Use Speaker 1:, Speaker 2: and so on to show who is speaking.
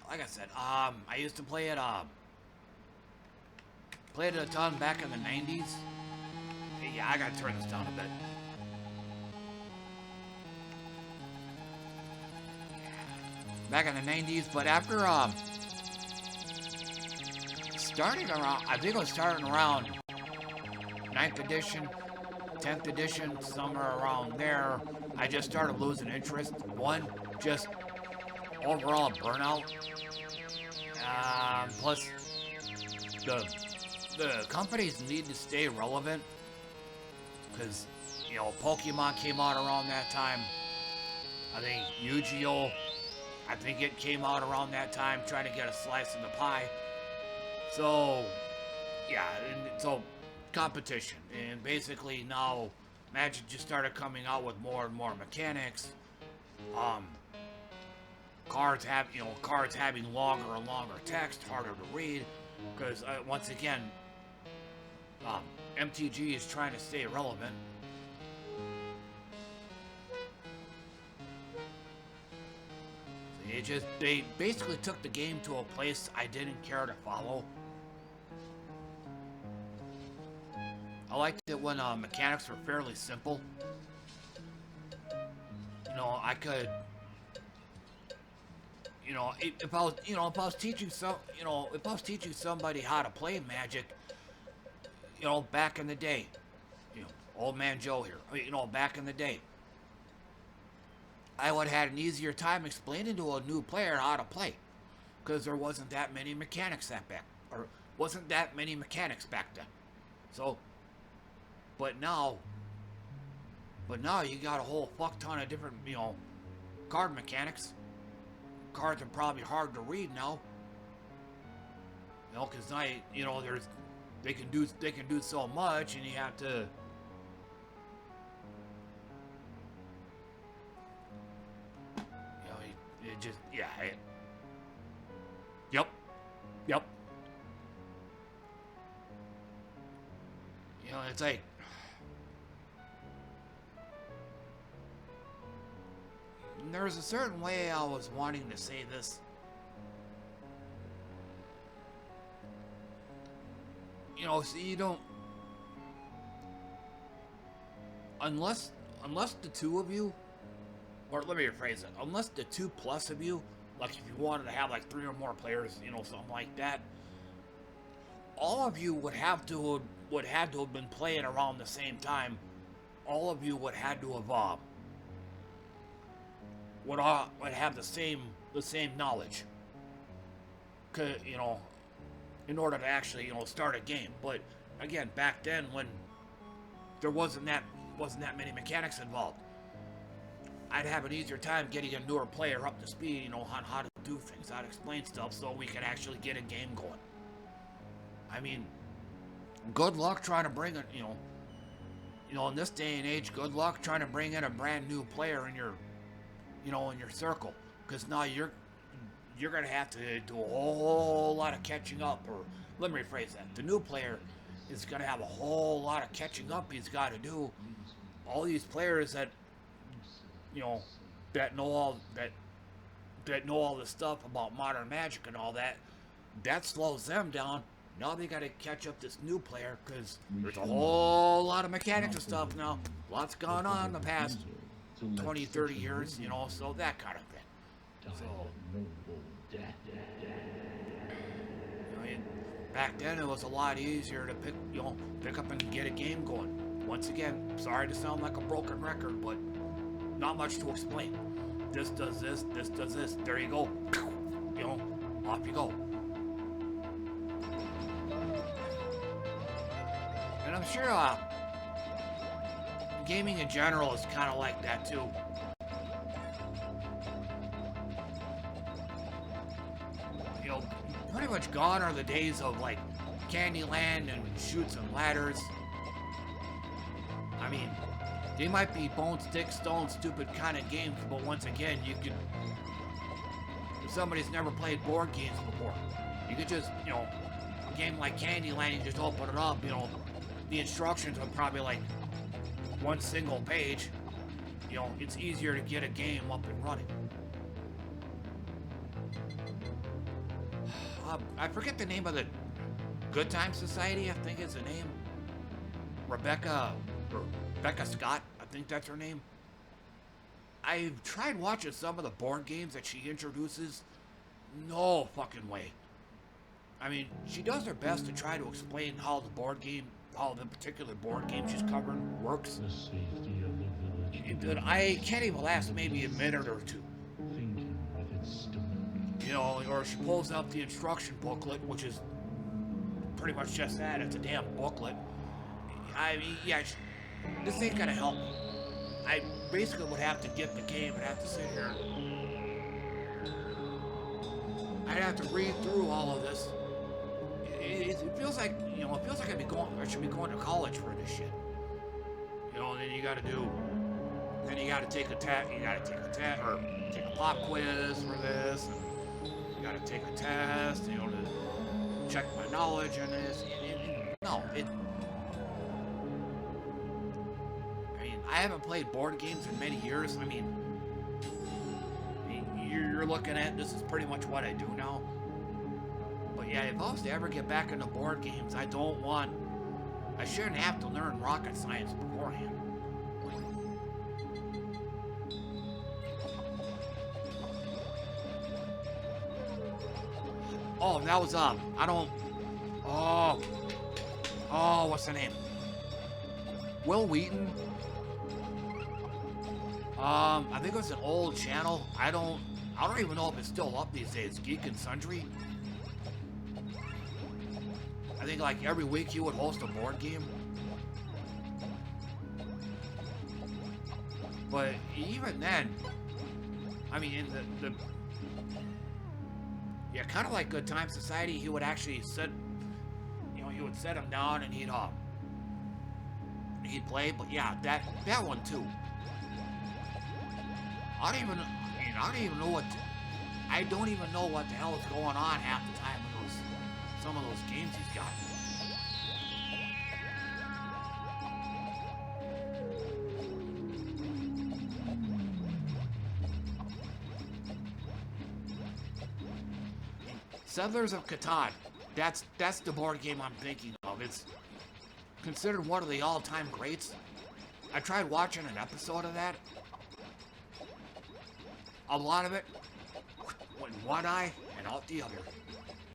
Speaker 1: like I said, I used to play it a ton back in the 90s. Yeah, I gotta turn this down a bit. Back in the 90s, but after, starting around, I think it was starting around 9th edition, 10th edition, somewhere around there, I just started losing interest. One, just overall burnout. Plus, the companies need to stay relevant, because, you know, Pokemon came out around that time. I think Yu-Gi-Oh! I think it came out around that time, trying to get a slice of the pie. So, yeah, and so competition, and basically now Magic just started coming out with more and more mechanics. Cards having longer and longer text, harder to read, because once again, MTG is trying to stay relevant. They basically took the game to a place I didn't care to follow. I liked it when mechanics were fairly simple. You know, I could, you know, if I was teaching somebody how to play Magic, you know, back in the day, you know, old man Joe here, you know, back in the day, I would have had an easier time explaining to a new player how to play, because there wasn't that many mechanics back then. So, but now you got a whole fuck ton of different, you know, card mechanics. Cards are probably hard to read now. You know, because now, you know, they can do so much, and you have to. It just, yeah. Yep. You know, it's like, there's a certain way I was wanting to say this. You know, so you don't, unless the two of you, or let me rephrase it, unless the 2+ of you, like if you wanted to have like 3 or more players, you know, something like that, all of you would have to have been playing around the same time. All of you would have to have would have the same knowledge, you know, in order to actually, you know, start a game. But again, back then, when there wasn't that many mechanics involved, I'd have an easier time getting a newer player up to speed, you know, on how to do things, how to explain stuff, so we could actually get a game going. I mean, good luck trying to bring it, you know, in this day and age, good luck trying to bring in a brand new player in your, you know, in your circle, because now you're gonna have to do a whole lot of catching up. Or let me rephrase that: the new player is gonna have a whole lot of catching up he's got to do. All these players that, you know, that know all this stuff about modern Magic and all that, that slows them down. Now they got to catch up this new player, because there's a whole lot of mechanics and stuff now. Lots gone on in the past 20, 30 years, you know, so that kind of thing. So, I mean, back then it was a lot easier to pick up and get a game going. Once again, sorry to sound like a broken record, but not much to explain. This does this, this does this. There you go. You know, off you go. And I'm sure gaming in general is kind of like that too. You know, pretty much gone are the days of like Candyland and Chutes and Ladders. I mean, they might be bone, stick, stone, stupid kind of games, but once again, you could, if somebody's never played board games before, you could just, you know, a game like Candyland, you just open it up, you know, the instructions are probably like one single page. You know, it's easier to get a game up and running. I forget the name of the Good Time Society, I think is the name. Rebecca Scott, I think that's her name. I've tried watching some of the board games that she introduces. No fucking way. I mean, she does her best to try to explain how the particular board game she's covering works.
Speaker 2: The safety of the village.
Speaker 1: Dude, I can't even last maybe a minute or two.
Speaker 2: Thinking of its stability.
Speaker 1: You know, or she pulls up the instruction booklet, which is pretty much just that. It's a damn booklet. I mean, yeah, this ain't gonna help me. I basically would have to get the game and have to sit here. I'd have to read through all of this. It feels like, you know, it feels like I should be going to college for this shit. You know, and then you gotta take a test, or take a pop quiz for this, and you gotta take a test, you know, to check my knowledge on this. I haven't played board games in many years. I mean, you're looking at this is pretty much what I do now. But yeah, if I was to ever get back into board games, I shouldn't have to learn rocket science beforehand. Oh, that was, what's the name? Will Wheaton. I think it was an old channel. I don't even know if it's still up these days. Geek and Sundry. I think like every week he would host a board game. But even then, I mean, in yeah, kind of like Good Time Society, he would actually set, you know, he would set him down and he'd play. But yeah, that one too. I don't even know what the hell is going on half the time in some of those games he's got. Settlers of Catan. That's the board game I'm thinking of. It's considered one of the all-time greats. I tried watching an episode of that. A lot of it went in one eye and out the other.